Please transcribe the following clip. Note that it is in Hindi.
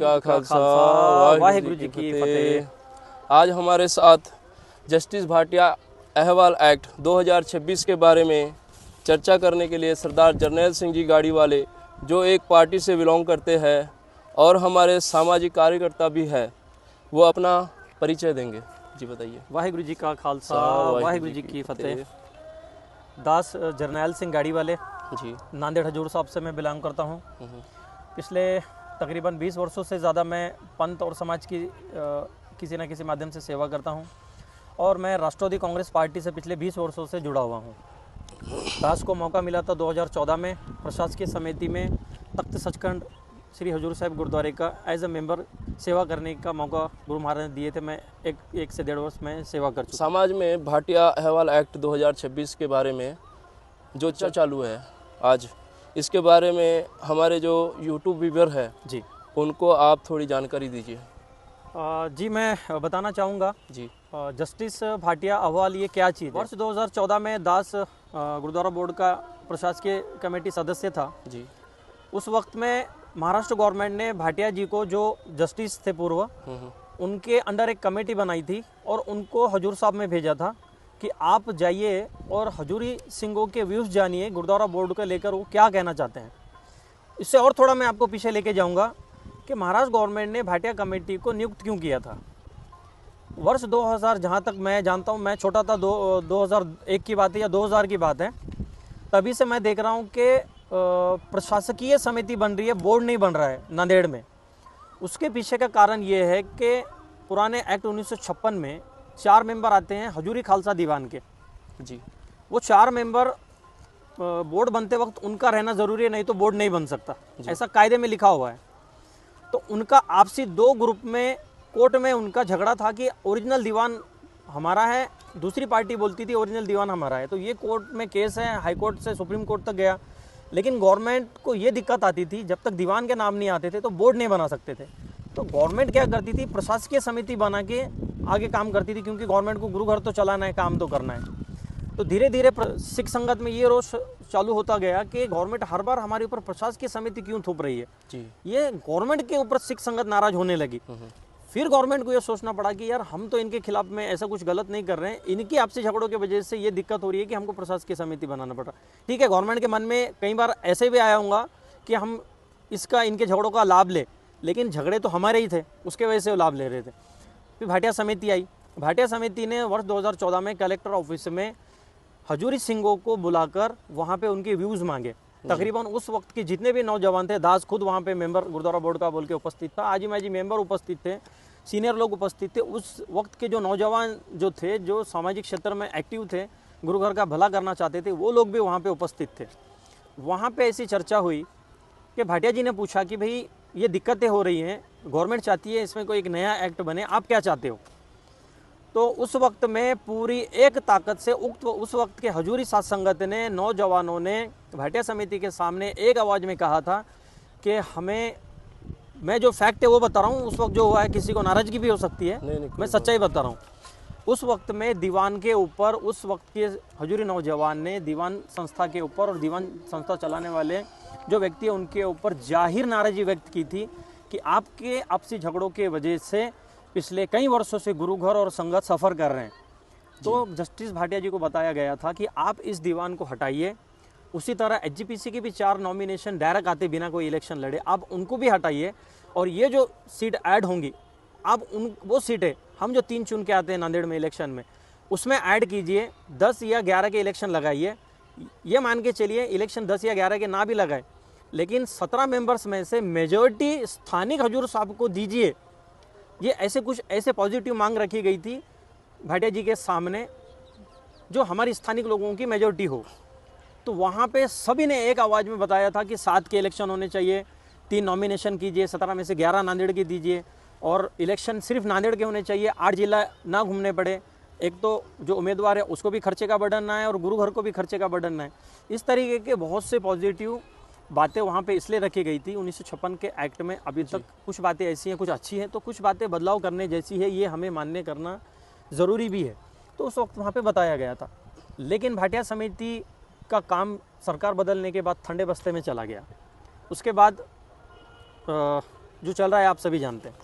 का खालसा वाहिगुरु जी की फतेह। आज हमारे साथ जस्टिस भाटिया अहवाल एक्ट 2026 के बारे में चर्चा करने के लिए सरदार जरनैल सिंह जी गाड़ी वाले, जो एक पार्टी से बिलोंग करते हैं और हमारे सामाजिक कार्यकर्ता भी है, वो अपना परिचय देंगे। जी बताइए। वाहिगुरु जी का खालसा वाहिगुरु जी की फतेह। दास जरनैल सिंह गाड़ी वाले जी, नांदेड़ हजूर साहब से मैं बिलोंग करता हूँ। पिछले तकरीबन 20 वर्षों से ज़्यादा मैं पंथ और समाज की किसी न किसी माध्यम से सेवा करता हूँ और मैं राष्ट्रवादी कांग्रेस पार्टी से पिछले 20 वर्षों से जुड़ा हुआ हूँ। दास को मौका मिला था 2014 में प्रशासकीय समिति में तख्त सचखंड श्री हजूर साहिब गुरुद्वारे का एज ए मेंबर सेवा करने का मौका गुरु महाराज ने दिए थे। मैं एक से 1.5 वर्ष में सेवा कर चुका। समाज में भाटिया अहवाल एक्ट 2026 के बारे में जो चर्चा चालू है आज, इसके बारे में हमारे जो यूट्यूब व्यूअर है जी, उनको आप थोड़ी जानकारी दीजिए। जी मैं बताना चाहूँगा जी। जस्टिस भाटिया अहवाल ये क्या चीज़ है। वर्ष 2014 में दास गुरुद्वारा बोर्ड का प्रशासकीय कमेटी सदस्य था जी। उस वक्त में महाराष्ट्र गवर्नमेंट ने भाटिया जी को, जो जस्टिस थे पूर्व, उनके अंडर एक कमेटी बनाई थी और उनको हजूर साहब में भेजा था कि आप जाइए और हजूरी सिंहों के व्यूज़ जानिए गुरुद्वारा बोर्ड को लेकर वो क्या कहना चाहते हैं। इससे और थोड़ा मैं आपको पीछे लेके जाऊंगा कि महाराष्ट्र गवर्नमेंट ने भाटिया कमेटी को नियुक्त क्यों किया था। वर्ष 2000, जहाँ तक मैं जानता हूँ, मैं छोटा था, 2001 की बात है या 2000 की बात है, तभी से मैं देख रहा हूँ कि प्रशासकीय समिति बन रही है, बोर्ड नहीं बन रहा है नांदेड़ में। उसके पीछे का कारण ये है कि पुराने एक्ट 1956 में 4 मेंबर आते हैं हजूरी खालसा दीवान के जी। वो 4 मेंबर बोर्ड बनते वक्त उनका रहना ज़रूरी है, नहीं तो बोर्ड नहीं बन सकता, ऐसा कायदे में लिखा हुआ है। तो उनका आपसी 2 ग्रुप में कोर्ट में उनका झगड़ा था कि ओरिजिनल दीवान हमारा है, दूसरी पार्टी बोलती थी ओरिजिनल दीवान हमारा है। तो ये कोर्ट में केस है, हाई कोर्ट से सुप्रीम कोर्ट तक गया। लेकिन गवर्नमेंट को ये दिक्कत आती थी, जब तक दीवान के नाम नहीं आते थे तो बोर्ड नहीं बना सकते थे। तो गवर्नमेंट क्या करती थी, प्रशासकीय समिति बना के आगे काम करती थी, क्योंकि गवर्नमेंट को गुरु घर तो चलाना है, काम तो करना है। तो धीरे धीरे सिख संगत में ये रोष चालू होता गया कि गवर्नमेंट हर बार हमारे ऊपर प्रशासकीय समिति क्यों थोप रही है जी। ये गवर्नमेंट के ऊपर सिख संगत नाराज होने लगी। फिर गवर्नमेंट को ये सोचना पड़ा कि यार हम तो इनके खिलाफ में ऐसा कुछ गलत नहीं कर रहे हैं, इनकी आपसी झगड़ों की वजह से ये दिक्कत हो रही है कि हमको प्रशासकीय समिति बनाना पड़ा। ठीक है, गवर्नमेंट के मन में कई बार ऐसे भी आया होगा कि हम इनके झगड़ों का लाभ ले, लेकिन झगड़े तो हमारे ही थे, उसके वजह से वो लाभ ले रहे थे। फिर भाटिया समिति आई। भाटिया समिति ने वर्ष 2014 में कलेक्टर ऑफिस में हजूरी सिंहों को बुलाकर वहाँ पे उनके व्यूज़ मांगे। तकरीबन उस वक्त के जितने भी नौजवान थे, दास खुद वहाँ पे मेंबर गुरुद्वारा बोर्ड का बोल के उपस्थित था, आजी माजी मेंबर उपस्थित थे, सीनियर लोग उपस्थित थे। उस वक्त के जो नौजवान जो थे, जो सामाजिक क्षेत्र में एक्टिव थे, गुरु घर का भला करना चाहते थे, वो लोग भी वहाँ पे उपस्थित थे। वहाँ पे ऐसी चर्चा हुई कि भाटिया जी ने पूछा कि भाई ये दिक्कतें हो रही हैं, गवर्नमेंट चाहती है इसमें कोई एक नया एक्ट बने, आप क्या चाहते हो। तो उस वक्त में पूरी एक ताकत से उस वक्त के हजूरी साथ संगत ने, नौजवानों ने भाटिया समिति के सामने एक आवाज़ में कहा था कि हमें, मैं जो फैक्ट है वो बता रहा हूँ, उस वक्त जो हुआ है, किसी को नाराज़गी भी हो सकती है, मैं सच्चाई बता रहा हूँ। उस वक्त में दीवान के ऊपर, उस वक्त के हजूरी नौजवान ने दीवान संस्था के ऊपर और दीवान संस्था चलाने वाले जो व्यक्ति है उनके ऊपर जाहिर नाराज़गी व्यक्त की थी कि आपके आपसी झगड़ों के वजह से पिछले कई वर्षों से गुरु घर और संगत सफ़र कर रहे हैं। तो जस्टिस भाटिया जी को बताया गया था कि आप इस दीवान को हटाइए। उसी तरह एचजीपीसी की भी 4 नॉमिनेशन डायरेक्ट आते बिना कोई इलेक्शन लड़े, आप उनको भी हटाइए। और ये जो सीट ऐड होंगी, आप वो सीटें हम जो 3 चुन के आते हैं नांदेड़ में इलेक्शन में, उसमें ऐड कीजिए। 10 या 11 के इलेक्शन लगाइए। ये मान के चलिए इलेक्शन 10 या 11 के ना भी लगाए, लेकिन 17 मेंबर्स में से मेजॉरिटी स्थानिक हजूर साहब को दीजिए। ये ऐसे पॉजिटिव मांग रखी गई थी भाटिया जी के सामने, जो हमारी स्थानिक लोगों की मेजॉरिटी हो। तो वहाँ पे सभी ने एक आवाज़ में बताया था कि 7 के इलेक्शन होने चाहिए, 3 नॉमिनेशन कीजिए, 17 में से 11 नांदेड़ की दीजिए, और इलेक्शन सिर्फ नांदेड़ के होने चाहिए, 8 जिला ना घूमने पड़े। एक तो जो उम्मीदवार है उसको भी खर्चे का बर्डन ना है और गुरु घर को भी खर्चे का बर्डन ना है। इस तरीके के बहुत से पॉजिटिव बातें वहाँ पे इसलिए रखी गई थी 1956 के एक्ट में। अभी तक कुछ बातें ऐसी हैं, कुछ अच्छी हैं, तो कुछ बातें बदलाव करने जैसी है, ये हमें मान्य करना ज़रूरी भी है। तो उस वक्त वहाँ पे बताया गया था। लेकिन भाटिया समिति का काम सरकार बदलने के बाद ठंडे बस्ते में चला गया। उसके बाद जो चल रहा है आप सभी जानते हैं।